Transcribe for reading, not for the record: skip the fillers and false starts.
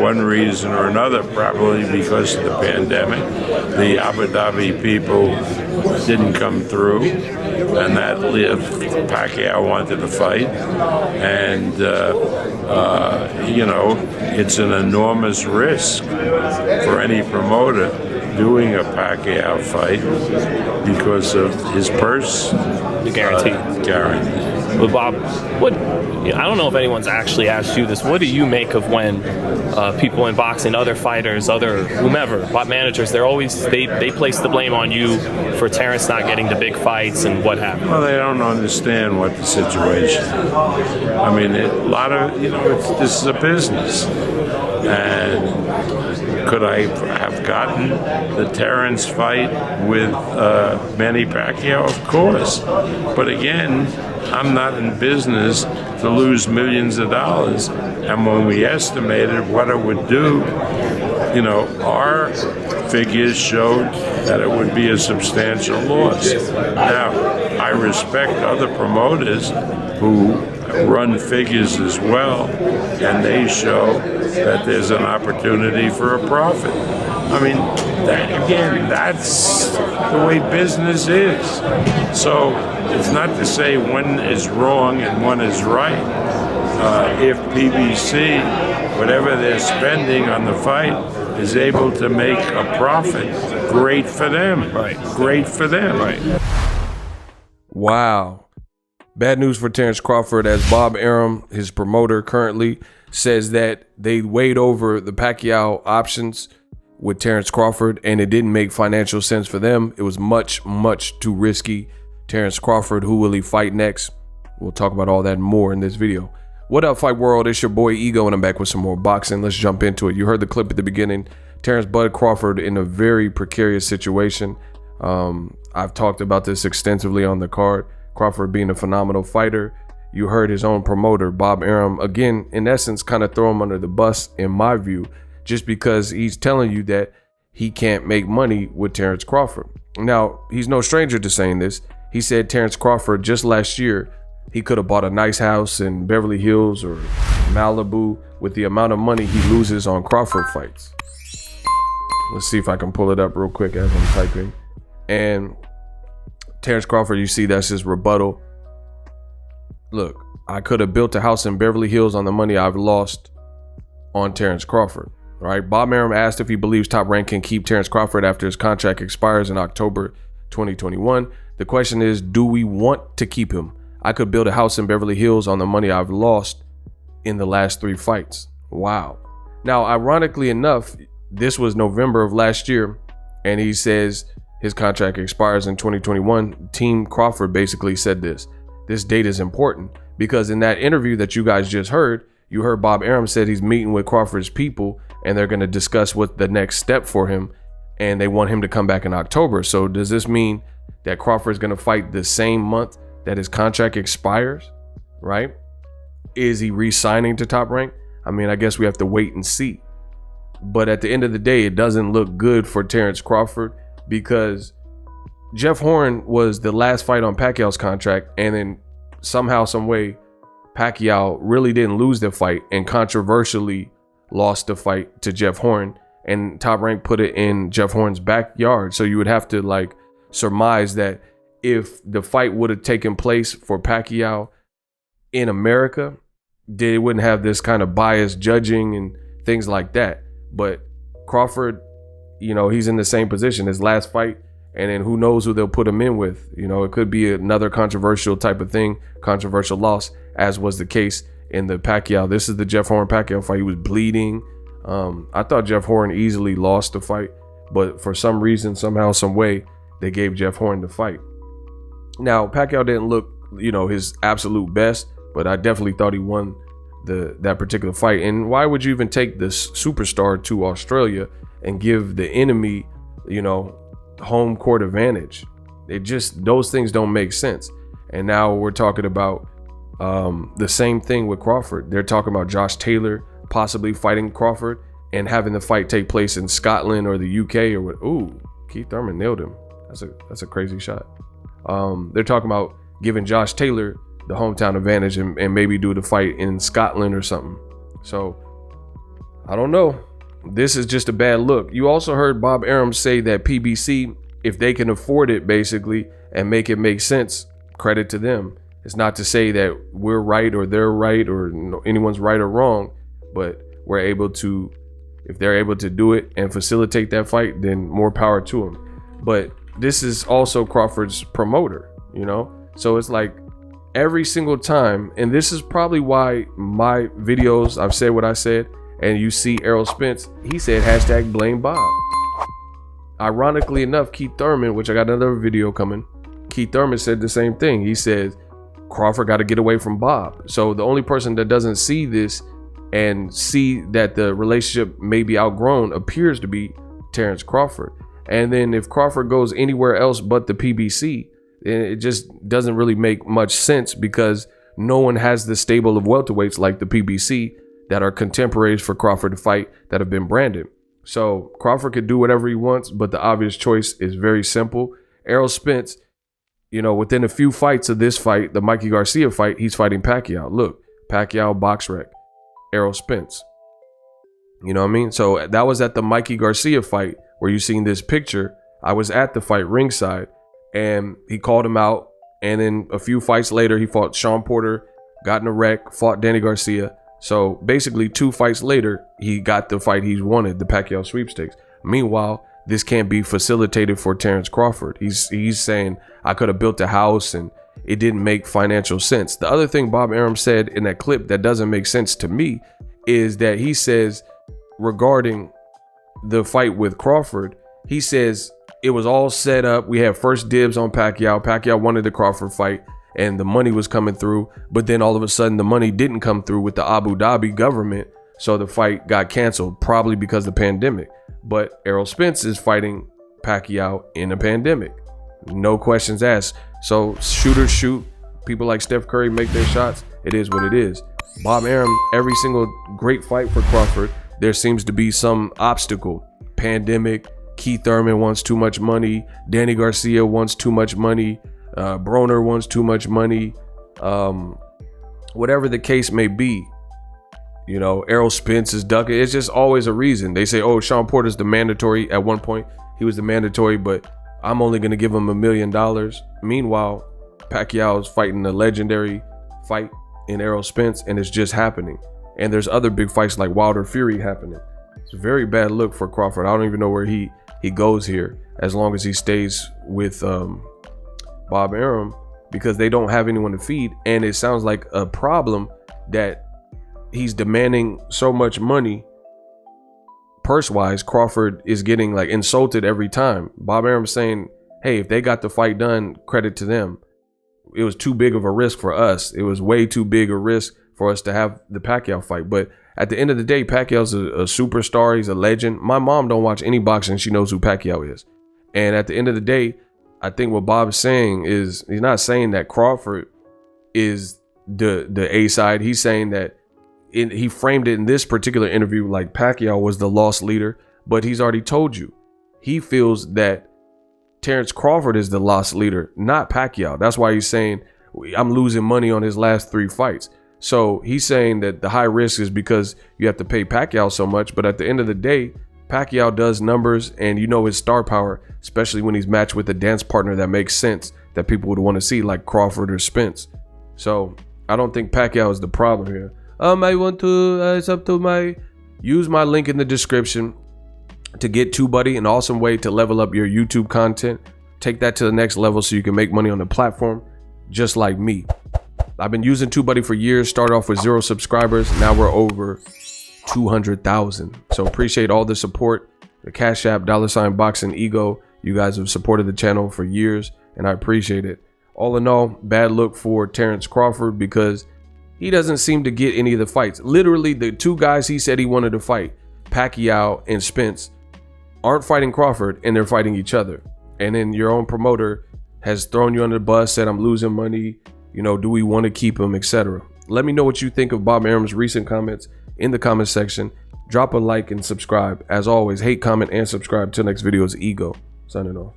one reason or another, probably because of the pandemic. The Abu Dhabi people didn't come through, and that Pacquiao wanted to fight. And, it's an enormous risk for any promoter doing a Pacquiao fight because of his purse. The guarantee. Guarantee. Well, Bob, I don't know if anyone's actually asked you this. What do you make of when people in boxing, other fighters, other whomever, managers, they place the blame on you for Terrence not getting the big fights and what happened? Well, they don't understand what the situation is. I mean, this is a business. And could I have gotten the Terrence fight with Manny Pacquiao? Of course. But again, I'm not in business to lose millions of dollars. And when we estimated what it would do, our figures showed that it would be a substantial loss. Now, I respect other promoters who run figures as well, and they show that there's an opportunity for a profit. I mean, that's the way business is. So it's not to say one is wrong and one is right. If PBC, whatever they're spending on the fight, is able to make a profit, great for them. Right. Great for them. Right. Wow. Bad news for Terrence Crawford, as Bob Arum, his promoter currently, says that they weighed over the Pacquiao options with Terrence Crawford and it didn't make financial sense for them. It was much, much too risky. Terrence Crawford, who will he fight next? We'll talk about all that and more in this video. What up, Fight World? It's your boy Ego, and I'm back with some more boxing. Let's jump into it. You heard the clip at the beginning. Terrence Bud Crawford in a very precarious situation. I've talked about this extensively on the card. Crawford being a phenomenal fighter. You heard his own promoter, Bob Arum, again, in essence, kind of throw him under the bus, in my view, just because he's telling you that he can't make money with Terrence Crawford. Now, he's no stranger to saying this. He said Terrence Crawford just last year, he could have bought a nice house in Beverly Hills or Malibu with the amount of money he loses on Crawford fights. Let's see if I can pull it up real quick as I'm typing. And Terrence Crawford, you see that's his rebuttal. Look, I could have built a house in Beverly Hills on the money I've lost on Terrence Crawford. All right. Bob Arum asked if he believes Top Rank can keep Terrence Crawford after his contract expires in October 2021. The question is, do we want to keep him? I could build a house in Beverly Hills on the money I've lost in the last 3 fights. Wow. Now, ironically enough, this was November of last year, and he says his contract expires in 2021. Team Crawford basically said this. This date is important because in that interview that you guys just heard, you heard Bob Arum said he's meeting with Crawford's people and they're going to discuss what the next step for him, and they want him to come back in October. So does this mean that Crawford is going to fight the same month that his contract expires, right? Is he re-signing to Top Rank? I mean, I guess we have to wait and see. But at the end of the day, it doesn't look good for Terrence Crawford because Jeff Horn was the last fight on Pacquiao's contract, and then somehow, some way, Pacquiao really didn't lose the fight and controversially lost the fight to Jeff Horn, and Top Rank put it in Jeff Horn's backyard. So you would have to surmise that if the fight would have taken place for Pacquiao in America, they wouldn't have this kind of biased judging and things like that. But Crawford, he's in the same position, his last fight, and then who knows who they'll put him in with. It could be another controversial type of thing, controversial loss, as was the case in the Pacquiao. This is the Jeff Horn Pacquiao fight. He was bleeding. I thought Jeff Horn easily lost the fight, but for some reason, somehow, some way, they gave Jeff Horn the fight. Now, Pacquiao didn't look, his absolute best, but I definitely thought he won that particular fight. And why would you even take this superstar to Australia and give the enemy, home court advantage? Those things don't make sense. And now we're talking about the same thing with Crawford. They're talking about Josh Taylor possibly fighting Crawford and having the fight take place in Scotland or the UK or what. Ooh, Keith Thurman nailed him. That's a crazy shot. They're talking about giving Josh Taylor the hometown advantage and maybe do the fight in Scotland or something. So I don't know. This is just a bad look. You also heard Bob Arum say that PBC, if they can afford it basically and make it make sense, credit to them. It's not to say that we're right or they're right or anyone's right or wrong, but we're able to, if they're able to do it and facilitate that fight, then more power to them. But this is also Crawford's promoter, you know? So it's like every single time, and this is probably why my videos, I've said what I said, and you see Errol Spence, he said hashtag blame Bob. Ironically enough, Keith Thurman, which I got another video coming, Keith Thurman said the same thing. He said Crawford got to get away from Bob. So the only person that doesn't see this and see that the relationship may be outgrown appears to be Terrence Crawford. And then if Crawford goes anywhere else but the PBC, it just doesn't really make much sense because no one has the stable of welterweights like the PBC that are contemporaries for Crawford to fight that have been branded. So Crawford could do whatever he wants, but the obvious choice is very simple. Errol Spence, you know, within a few fights of this fight, the Mikey Garcia fight, he's fighting Pacquiao. Look, Pacquiao box rec, Errol Spence. You know what I mean? So that was at the Mikey Garcia fight where you seen this picture. I was at the fight ringside and he called him out. And then a few fights later, he fought Sean Porter, got in a wreck, fought Danny Garcia. So basically 2 fights later, he got the fight he's wanted, the Pacquiao Sweepstakes. Meanwhile, this can't be facilitated for Terrence Crawford. He's saying, I could have built a house and it didn't make financial sense. The other thing Bob Arum said in that clip that doesn't make sense to me is that he says regarding the fight with Crawford, he says it was all set up. We had first dibs on Pacquiao. Pacquiao wanted the Crawford fight and the money was coming through. But then all of a sudden the money didn't come through with the Abu Dhabi government. So the fight got canceled, probably because of the pandemic. But Errol Spence is fighting Pacquiao in a pandemic. No questions asked. So shooters shoot. People like Steph Curry make their shots. It is what it is. Bob Arum, every single great fight for Crawford, there seems to be some obstacle. Pandemic, Keith Thurman wants too much money. Danny Garcia wants too much money. Broner wants too much money. Whatever the case may be, you know, Errol Spence is ducking. It's just always a reason. They say, oh, Sean Porter's the mandatory. At one point, he was the mandatory, but I'm only going to give him $1 million. Meanwhile, Pacquiao is fighting a legendary fight in Errol Spence, and it's just happening. And there's other big fights like Wilder Fury happening. It's a very bad look for Crawford. I don't even know where he goes here as long as he stays with Bob Arum, because they don't have anyone to feed. And it sounds like a problem that he's demanding so much money purse-wise. Crawford is getting like insulted every time. Bob Arum saying, hey, if they got the fight done, credit to them. It was too big of a risk for us. It was way too big a risk for us to have the Pacquiao fight. But at the end of the day, Pacquiao's a superstar. He's a legend. My mom don't watch any boxing. She knows who Pacquiao is. And at the end of the day, I think what Bob is saying is, he's not saying that Crawford is the A side. He's saying that he framed it in this particular interview like Pacquiao was the lost leader, but he's already told you he feels that Terrence Crawford is the lost leader, not Pacquiao. That's why he's saying I'm losing money on his last 3 fights. So he's saying that the high risk is because you have to pay Pacquiao so much. But at the end of the day, Pacquiao does numbers, and you know his star power, especially when he's matched with a dance partner that makes sense, that people would want to see, like Crawford or Spence. So I don't think Pacquiao is the problem here. I want to, it's up to use my link in the description to get TUBEBUDDY, an awesome way to level up your YouTube content. Take that to the next level so you can make money on the platform, just like me. I've been using TUBEBUDDY for years, started off with 0 subscribers. Now we're over 200,000. So appreciate all the support. The Cash App, $Boxingego. You guys have supported the channel for years, and I appreciate it. All in all, bad look for Terrence Crawford because he doesn't seem to get any of the fights. Literally, the 2 guys he said he wanted to fight, Pacquiao and Spence, aren't fighting Crawford, and they're fighting each other. And then your own promoter has thrown you under the bus, said I'm losing money. You know, do we want to keep him, etc. Let me know what you think of Bob Arum's recent comments in the comment section. Drop a like and subscribe. As always, hate, comment, and subscribe. Till next video is Ego signing off.